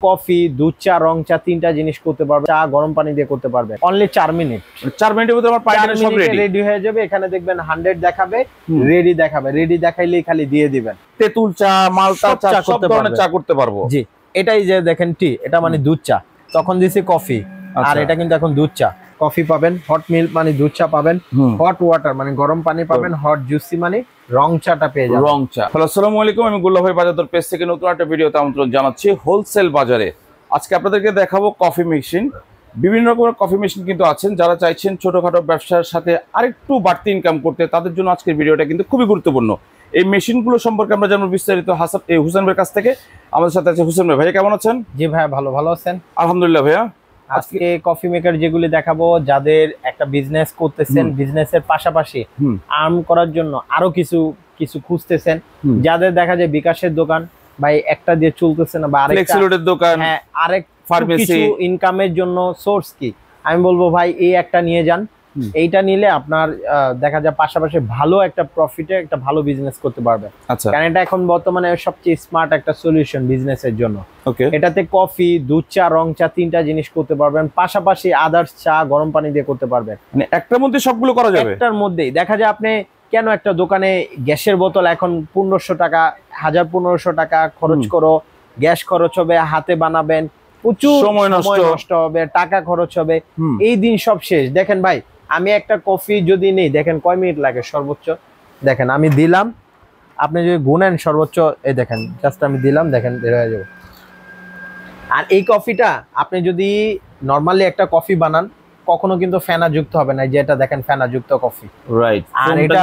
Coffee, দুধ চা, রং চা, তিনটা জিনিস করতে পারবে। চা গরম পানি দিয়ে করতে পারবে অনলি 4 মিনিট। 4 মিনিটের ভিতরে আমার পানিটা সব রেডি হয়ে যাবে। এখানে দেখবেন 100 দেখাবে, রেডি দেখাবে। রেডি দেখাইলেই খালি দিয়ে দিবেন। তেঁতুল চা, মালটা চা, সব ধরনের চা করতে পারবো। জি, এটাই যে দেখেন টি, এটা মানে দুধ চা। তখন দিছি কফি, আর এটা কিন্তু এখন দুধ চা। কফি পাবেন, হট মিল্ক মানে দুধ চা পাবেন, হট ওয়াটার মানে গরম পানি পাবেন, হট জুসি মানে রং চাটা পেয়ে যাবেন। রং চা। হ্যালো, আসসালামু আলাইকুম। আমি গুল্লা ভাই বাজার পেজ থেকে নতুন একটা ভিডিওতে আমন্ত্রণ জানাচ্ছি। হোলসেল বাজারে আজকে আপনাদেরকে দেখাবো কফি মেশিন। বিভিন্ন রকমের কফি মেশিন কিন্তু আছেন। যারা চাইছেন ছোটখাটো ব্যবসার সাথে আরেকটু বাড়তি ইনকাম করতে, তাদের জন্য আজকের ভিডিওটা কিন্তু খুবই গুরুত্বপূর্ণ। এই মেশিনগুলো সম্পর্কে আমরা জানবো বিস্তারিত হুসেন ভাইয়ের কাছ থেকে। আমাদের সাথে আছে হুসেন ভাই। ভাই কেমন আছেন? জি ভাইয়া, ভালো আছেন? আলহামদুলিল্লাহ ভাইয়া। আজকে কফি মেকার যেগুলি দেখাবো, যাদের একটা বিজনেস করতেছেন, বিজনেসের পাশাপাশি আর্ন করার জন্য আরো কিছু খুঁজতেছেন, যাদের দেখা যায় বিকাশের দোকান ভাই একটা দিয়ে চলতেছে না, বা আরেকটা দোকান, হ্যাঁ আরেক ফার্মেসি, ইনকামের জন্য সোর্স কি, আমি বলবো ভাই এই একটা নিয়ে যান। এইটা নিলে আপনার দেখা যায় পাশাপাশি ভালো একটা প্রফিটে একটা ভালো বিজনেস করতে পারবে। আচ্ছা, কারণ এটা এখন বর্তমানে সবচেয়ে স্মার্ট একটা সলিউশন বিজনেসের জন্য। ওকে, এটাতে কফি, দুধ চা, রং চা, তিনটা জিনিস করতে পারবেন। পাশাপাশি আদার্স চা গরম পানি দিয়ে করতে পারবেন। মানে একটার মধ্যে সবগুলো করা যাবে। একটার মধ্যেই দেখা যায় আপনি কেন একটা দোকানে গ্যাসের বোতল এখন 1500 টাকা, 1500 টাকা খরচ করো, গ্যাস খরচ হবে, হাতে বানাবেন, প্রচুর সময় নষ্ট হবে, টাকা খরচ হবে, এই দিন সব শেষ। দেখেন ভাই, আমি একটা কফি যদি নেই, দেখেন কয় মিনিট লাগে সর্বোচ্চ। দেখেন আমি দিলাম, আপনি যদি গুনেন সর্বোচ্চ, এই দেখেন জাস্ট আমি দিলাম, দেখেন বের হয়ে যাবে। আর এই কফিটা আপনি যদি নরমালি একটা কফি বানান, কখনো কিন্তু ফেনা যুক্ত হবে না, যেটা দেখেন ফেনা যুক্ত কফি, রাইট। আর এটা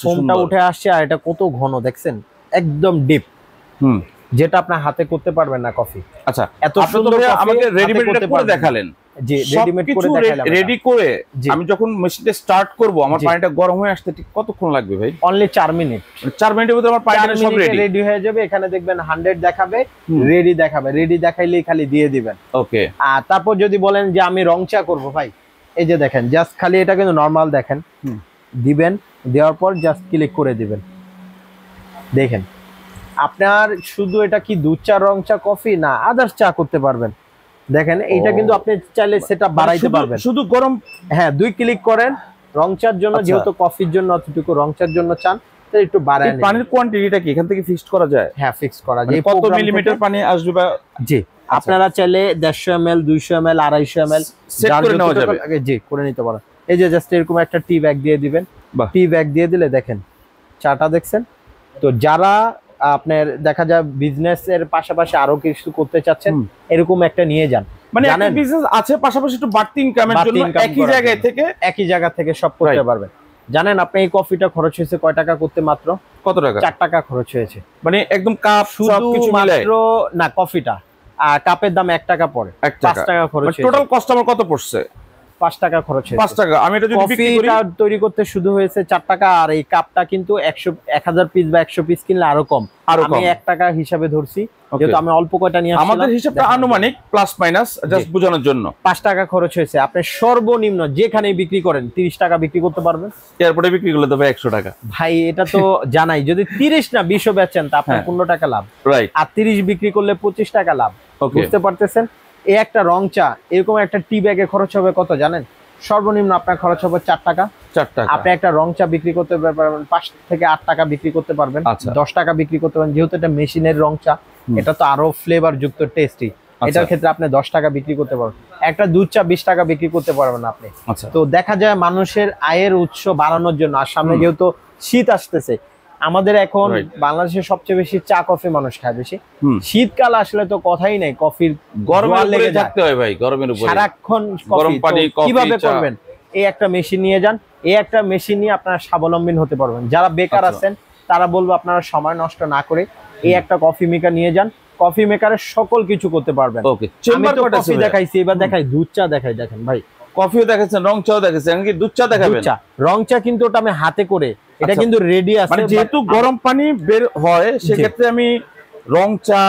ফোমটা উঠে আসছে, আর এটা কত ঘন দেখছেন, একদম ডিপ, যেটা আপনার হাতে করতে পারবেন না কফি। আচ্ছা, এত সুন্দর আমাকে রেডিমেড করে দেখালেন। জি, রেডিমেড করে দেখাইলাম। রেডি করে আমি যখন মেশিনটা স্টার্ট করব, আমার পানিটা গরম হয়ে আসতে ঠিক কতক্ষণ লাগবে ভাই? Only 4 minute. 4 মিনিটের ভিতরে আমার পানিটা সব রেডি হয়ে যাবে। এখানে দেখবেন 100 দেখাবে, রেডি দেখাবে। রেডি দেখাইলেই খালি দিয়ে দিবেন। ওকে। আর তারপর যদি বলেন যে আমি রং চা করব ভাই, এই যে দেখেন জাস্ট খালি এটা কিন্তু নরমাল দেখেন, দিবেন, দেওয়ার পর জাস্ট ক্লিক করে দিবেন। দেখেন আপনার শুধু এটা কি দুধ চা, রং চা, কফি না আদার্স চা করতে পারবেন। দেখেন এইটা কিন্তু আপনি চাইলে সেটআপ বাড়াইতে পারবেন। শুধু গরম, হ্যাঁ 2 ক্লিক করেন রং চার জন্য, যেহেতু কফির জন্য অতটুকু, রং চার জন্য চান তাহলে একটু বাড়ায় নেবেন। পানির কোয়ান্টিটিটা কি এখান থেকে ফিক্সড করা যায়? হ্যাঁ ফিক্স করা যায়। কত মিলিমিটার পানি আসবে বা জি, আপনারা চাইলে 150 ml, 200 ml, 250 ml সেট করে নেওয়া যাবে। জি, করে নিতে পারেন। এই যে জাস্ট এরকম একটা টি ব্যাগ দিয়ে দিবেন। টি ব্যাগ দিয়ে দিলে দেখেন চাটা দেখছেন। তো যারা আপনার দেখা যায় বিজনেস এর পাশাপাশি আরো কিছু করতে চাচ্ছেন, এরকম একটা নিয়ে যান। মানে একটা বিজনেস আছে, পাশাপাশি একটু বাড়তি ইনকামের জন্য একই জায়গা থেকে সব করতে পারবেন। জানেন আপনি এই কফিটা খরচ হয়েছে কয় টাকা করতে? মাত্র কত টাকা? 4 টাকা খরচ হয়েছে। মানে একদম কাপ সব কিছু মিলায় মাত্র না, কফিটা আর কাপের দাম 1 টাকা পড়ে, 5 টাকা খরচ হয়েছে। টোটাল কস্ট আমার কত পড়ছে? 5 টাকা খরচ হয়েছে। 5 টাকা। আমি এটা যদি বিক্রি করি, কফিটা তৈরি করতে শুধু হয়েছে 4 টাকা, আর এই কাপটা কিন্তু 1000 পিস বা 100 পিস কিনলে আরো কম। আমি 1 টাকা হিসাবে ধরছি, যেহেতু আমি অল্প কয়টা নিয়ে আসলাম। আমাদের হিসাবটা আনুমানিক প্লাস মাইনাস জাস্ট বোঝানোর জন্য। 5 টাকা খরচ হয়েছে। আপনি সর্বনিম্ন যেখানেই বিক্রি করেন 30 টাকা বিক্রি করতে পারবেন। এরপরে বিক্রি করলে তো ভাই 100 টাকা। ভাই এটা তো জানাই, যদি 30 না 20 বেচেন তা আপনার 15 টাকা লাভ। রাইট। আর 30 বিক্রি করলে 25 টাকা লাভ। বুঝতে পারতেছেন? এই একটা রং চা, এরকম একটা টি ব্যাগে খরচ হবে কত জানেন? সর্বনিম্ন আপনার খরচ হবে 4 টাকা। 4 টাকা। আপনি একটা রং চা বিক্রি করতে পারবেন 5 থেকে 8 টাকা বিক্রি করতে পারবেন, 10 টাকা বিক্রি করতে পারবেন। যেহেতু এটা মেশিনের রং চা, এটা তো আরো ফ্লেভার যুক্ত, টেস্টি। এটার ক্ষেত্রে আপনি 10 টাকা বিক্রি করতে পারবেন। একটা দুধ চা 20 টাকা বিক্রি করতে পারবেন আপনি। তো দেখা যায় মানুষের আয়ের উৎস বাড়ানোর জন্য, আর সামনে যেহেতু শীত আসতেছে, আমাদের এখন বাংলাদেশে সবচেয়ে বেশি চা কফি মানুষ খায় বেশি। শীতকাল আসলে তো কথাই নাই, কফির গরমে লেগে থাকতে হয় ভাই, গরমের উপরে সারাক্ষণ গরম পানি, কিভাবে করবেন? এই একটা মেশিন নিয়ে যান। এই একটা মেশিন নিয়ে আপনারা স্বাবলম্বী হতে পারবেন। যারা বেকার আছেন তারা বলবো আপনারা সময় নষ্ট না করে এই একটা কফি মেকার নিয়ে যান। কফি মেকারের সকল কিছু করতে পারবেন। আমি তো কফি দেখাইছি, এবার দেখাই দুধ চা দেখাই। দেখেন ভাই, কফিও দেখাচ্ছেন, রং চাও দেখাচ্ছেন, এমনকি দুধ চা দেখাবেন। রং চা কিন্তু ওটা আমি হাতে করে, এটা কিন্তু রেডি আছে। মানে যেহেতু গরম পানি বের হয়, সেক্ষেত্রে আমি রং চা,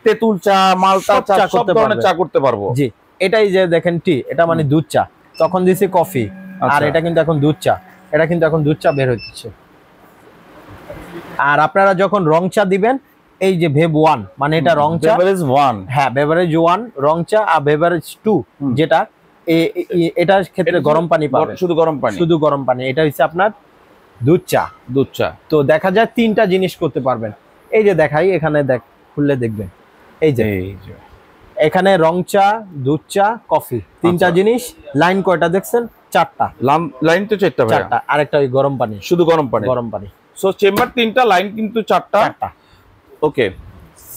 তেঁতুল চা, মালটা চা, সব ধরনের চা করতে পারবো। জি, এটাই যে দেখেন টি, এটা মানে দুধ চা। তখন দিছি কফি, আর এটা কিন্তু এখন দুধ চা। এটা কিন্তু এখন দুধ চা বের হচ্ছে। আর আপনারা যখন রং চা দিবেন, এই যে ভেব 1 মানে এটা রং চা, বেভারেজ 1, হ্যাঁ বেভারেজ 1 রং চা, আর বেভারেজ 2 যেটা এটার ক্ষেত্রে গরম পানি পাবেন, শুধু গরম পানি, শুধু গরম পানি। এটা হচ্ছে আপনার দুধ চা। দুধ চা। তো দেখা যায় 3টা জিনিস করতে পারবেন। এই যে দেখাই, এখানে খুললে দেখবেন, এই যে এখানে রং চা, দুধ চা, কফি, 3টা জিনিস। লাইন কয়টা দেখছেন? 4টা লাইন তো 4টা ভাই, 4টা। আরেকটা ওই গরম পানি, শুধু গরম পানি, গরম পানি। সো চেম্বার 3টা, লাইন কিন্তু 4টা। ওকে,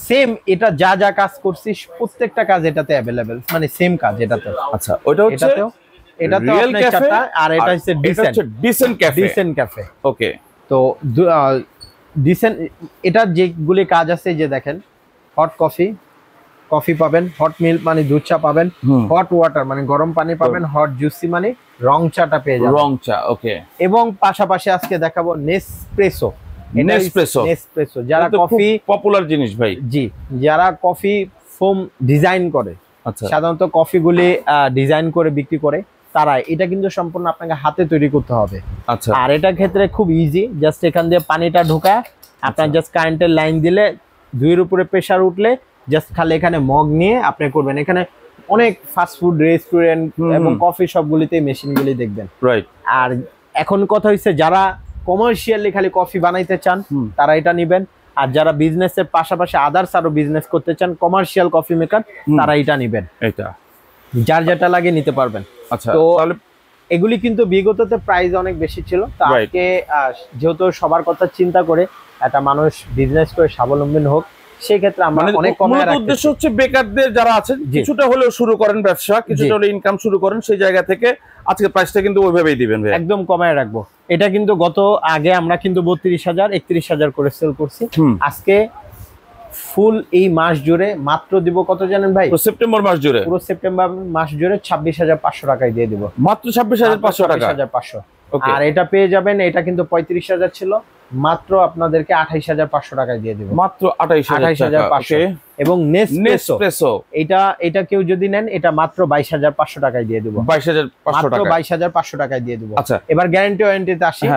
সেম এটা যা যা কাজ করছি প্রত্যেকটা কাজ এটাতে अवेलेबल, মানে সেম কাজ এটাতে। আচ্ছা, ওটা হচ্ছে এটাতেও আপনার 4টা, আর এটা হচ্ছে ডিসেন্ট ক্যাফে। ওকে, তো ডিসেন্ট এটা যেগুলি কাজ আছে, যে দেখেন হট কফি পাবেন, হট মিল্ক মানে দুধ চা পাবেন, হট ওয়াটার মানে গরম পানি পাবেন, হট জুসি মানে রং চাটা পেয়ে যাবেন, রং চা। ওকে, এবং পাশাপাশি আজকে দেখাবো নেসপ্রেসো। যারা কফি পপুলার জিনিস ভাই, জি, যারা কফি ফোম ডিজাইন করে, আচ্ছা, সাধারণত কফিগুলি ডিজাইন করে বিক্রি করে, তারা এটা কিন্তু সম্পূর্ণ আপনাকে হাতে তৈরি করতে হবে। আচ্ছা, আর এটার ক্ষেত্রে খুব ইজি, জাস্ট এখান দিয়ে পানিটা ঢোকায় আপনার জাস্ট কারেন্টের লাইন দিলে, 2 এর উপরে প্রেসার উঠলে জাস্ট খালি এখানে মগ নিয়ে আপনি করবেন। এখানে অনেক ফাস্ট ফুড রেস্টুরেন্ট এবং কফি শপগুলিতে মেশিনগুলি দেখবেন, রাইট। আর এখন কথা হচ্ছে যারা কমার্শিয়ালি খালি কফি বানাইতে চান তারা এটা নেবেন, আর যারা বিজনেসের পাশাপাশি আদার্স আরো বিজনেস করতে চান, কমার্শিয়াল কফি মেকার, তারা এটা নেবেন। এটা যার যেটা লাগে নিতে পারবেন। আচ্ছা, তো তাহলে এগুলি কিন্তু বিগততে প্রাইস অনেক বেশি ছিল, তো আজকে যেহেতু সবার কথা চিন্তা করে একটা মানুষ বিজনেস করে স্বাবলম্বী হোক, সেই ক্ষেত্রে আমরা অনেক কমে রাখছি। উদ্দেশ্য হচ্ছে বেকারদের যারা আছেন কিছুটা হলেও শুরু করেন ব্যবসা, কিছুটা হলেও ইনকাম শুরু করেন, সেই জায়গা থেকে আজকে প্রাইসটা কিন্তু ওইভাবেই দিবেন ভাই, একদম কমায় রাখবো। এটা কিন্তু আগে আমরা কিন্তু 32,000 31,000 করে সেল করছি, আজকে ফুল এই মাস জুড়ে মাত্র দিব কত জানেন ভাই? সেপ্টেম্বর মাস জুড়ে, পুরো সেপ্টেম্বর মাস জুড়ে 26,500 টাকায় দিয়ে দিব, মাত্র 26,500 টাকা। 26,500। আর এটা পেয়ে যাবেন, এটা কিন্তু 35,000 ছিল, মাত্র আপনাদেরকে 28,500 টাকায় দিয়ে দিব, মাত্র 28,500। এবং নেসপ্রেসো এটা কেউ যদি নেন, এটা মাত্র 22,500 টাকায় দিয়ে দিব, 22,500 টাকা, 22,500 টাকায় দিয়ে দিব। আচ্ছা, এবার গ্যারান্টি ওয়ারেন্টিতে আসি।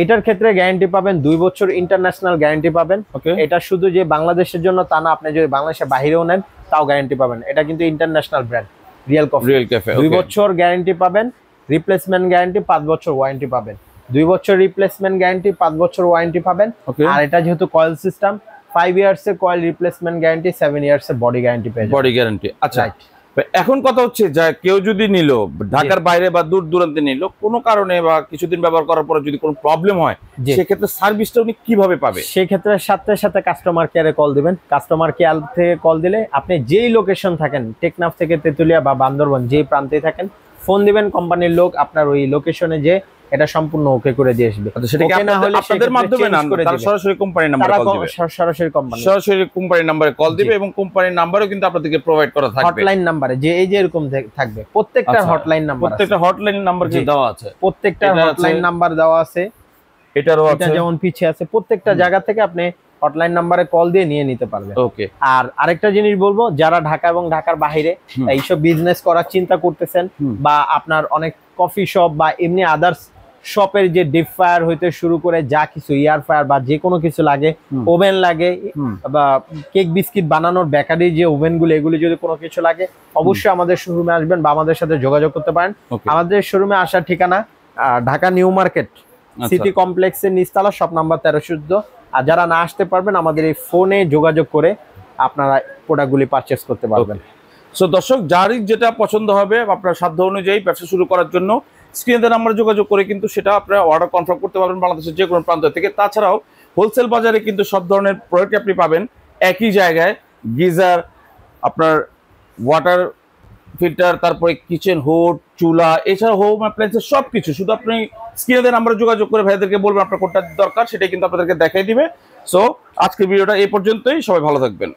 এটার ক্ষেত্রে গ্যারান্টি পাবেন 2 বছর ইন্টারন্যাশনাল গ্যারান্টি পাবেন। এটা শুধু যে বাংলাদেশের জন্য তা না, আপনি যদি বাংলাদেশের বাইরেও নেন তাও গ্যারান্টি পাবেন। এটা কিন্তু ইন্টারন্যাশনাল ব্র্যান্ড রিয়েল ক্যাফে। 2 বছর গ্যারান্টি পাবেন, রিপ্লেসমেন্ট গ্যারান্টি, 5 বছর ওয়ারেন্টি পাবেন। 2 বছর রিপ্লেসমেন্ট গ্যারান্টি, 5 বছর ওয়ারেন্টি পাবেন। আর এটা যেহেতু কয়েল সিস্টেম, 5 ইয়ার্স এর কয়েল রিপ্লেসমেন্ট গ্যারান্টি, 7 ইয়ার্স এর বডি গ্যারান্টি পেয়ে যাবেন, বডি গ্যারান্টি। আচ্ছা, এখন কথা হচ্ছে যে কেউ যদি নিল, ঢাকার বাইরে বা দূর দূরান্তে নিল, কোনো কারণে বা কিছুদিন ব্যবহার করার পরে যদি কোনো প্রবলেম হয়, সেক্ষেত্রে সার্ভিসটা উনি কিভাবে পাবে? সেক্ষেত্রে সাথে সাথে কাস্টমার কেয়ারে কল দিবেন। কাস্টমার কেয়ার থেকে কল দিলে আপনি যেই লোকেশন থাকেন, টেকনাফ থেকে তেতুলিয়া বা বান্দরবান যেই প্রান্তে থাকেন, ফোন দিবেন, কোম্পানির লোক আপনার ওই লোকেশনে যে এটা সম্পূর্ণ ওকে করে দিয়ে আসবে। সেটা কি আপনাদের মাধ্যমে না, তারা সরাসরি কোম্পানির নাম্বারে কল দিবে? সরাসরি কোম্পানির নাম্বারে কল দিবে, এবং কোম্পানির নাম্বারও কিন্তু আপনাদেরকে প্রোভাইড করা থাকবে, হটলাইন নাম্বারে, যে এই যে এরকম থাকবে প্রত্যেকটা হটলাইন নাম্বার, প্রত্যেকটা হটলাইন নাম্বার কি দেওয়া আছে? প্রত্যেকটা হটলাইন নাম্বার দেওয়া আছে, এটারও আছে, এটা যেমন পিছে আছে, প্রত্যেকটা জায়গা থেকে আপনি হটলাইন নাম্বারে কল দিয়ে নিয়ে নিতে পারবেন। ওকে। আর আরেকটা জিনিস বলবো, যারা ঢাকা এবং ঢাকার বাইরে এইসব বিজনেস করার চিন্তা করতেছেন, বা আপনার অনেক কফি শপ বা এমনি আদার্স শপের যে ডিপ ফায়ার হইতে শুরু করে যা কিছু এয়ার ফায়ার বা যে কোনো কিছু লাগে, ওভেন লাগে, বা কেক বিস্কিট বানানোর বেকারি যে ওভেনগুলো, এগুলি যদি কোনো কিছু লাগে, অবশ্যই আমাদের শোরুমে আসবেন বা আমাদের সাথে যোগাযোগ করতে পারেন। আমাদের শোরুমে আসার ঠিকানা ঢাকা নিউ মার্কেট সিটি কমপ্লেক্সের নিচতলা, শপ নাম্বার 1314। আর যারা না আসতে পারবেন, আমাদের এই ফোনে যোগাযোগ করে আপনারা প্রোডাক্টগুলি পারচেস করতে পারবেন। সো দর্শক, যারই যেটা পছন্দ হবে আপনার সাধ্য অনুযায়ী ব্যবসা শুরু করার জন্য স্ক্রিনে নাম্বারে যোগাযোগ করে কিন্তু সেটা আপনারা অর্ডার কনফার্ম করতে পারবেন বাংলাদেশের যে কোনো প্রান্ত থেকে। তাছাড়াও হোলসেল বাজারে কিন্তু সব ধরনের প্রোডাক্ট আপনি পাবেন একই জায়গায়, গিজার, আপনার ওয়াটার ফিল্টার, তারপরে কিচেন হুড, চুলা, এছাড়া হোম অ্যাপ্লায়েন্সেস সবকিছু। শুধু আপনি স্ক্রিনে নাম্বারে যোগাযোগ করে ভাইদেরকে বলবেন আপনার কোনটা দরকার, সেটাই কিন্তু আপনাদেরকে দেখাই দিবে। সো আজকের ভিডিওটা এই পর্যন্তই, সবাই ভালো থাকবেন।